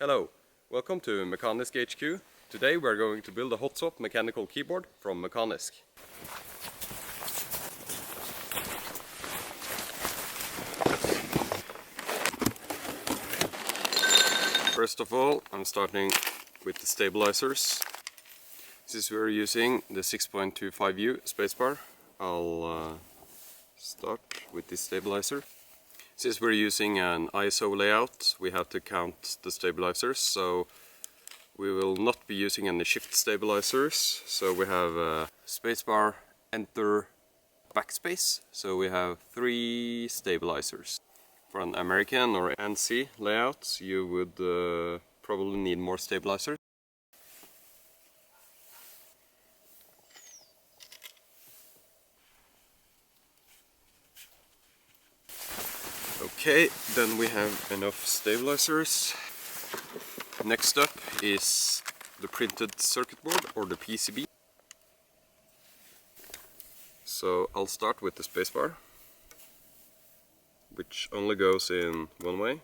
Hello, welcome to Mekanisk HQ. Today we're going to build a hot swap mechanical keyboard from Mekanisk. First of all, I'm starting with the stabilizers. Since we're using the 6.25U spacebar, I'll start with this stabilizer. Since we're using an ISO layout, we have to count the stabilizers, so we will not be using any shift stabilizers. So we have spacebar, enter, backspace, so we have 3 stabilizers. For an American or ANSI layout, you would probably need more stabilizers. Okay, then we have enough stabilizers. Next up is the printed circuit board, or the PCB. So I'll start with the spacebar, which only goes in one way.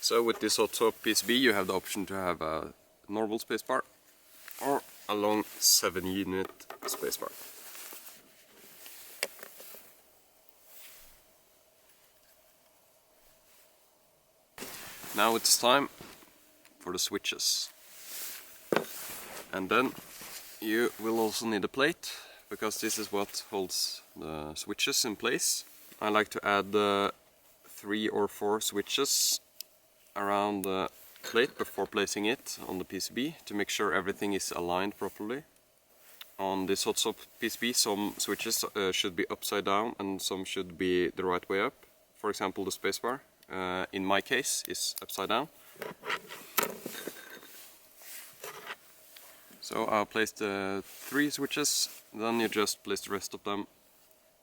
So with this hot swap PCB you have the option to have a normal spacebar or a long 7-unit spacebar. Now it's time for the switches. And then you will also need a plate, because this is what holds the switches in place. I like to add 3 or 4 switches around the plate before placing it on the PCB to make sure everything is aligned properly. On this hot swap PCB, some switches should be upside down and some should be the right way up. For example, the spacebar, in my case, is upside down. So I'll place the 3 switches, then you just place the rest of them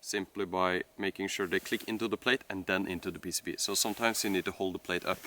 simply by making sure they click into the plate and then into the PCB. So sometimes you need to hold the plate up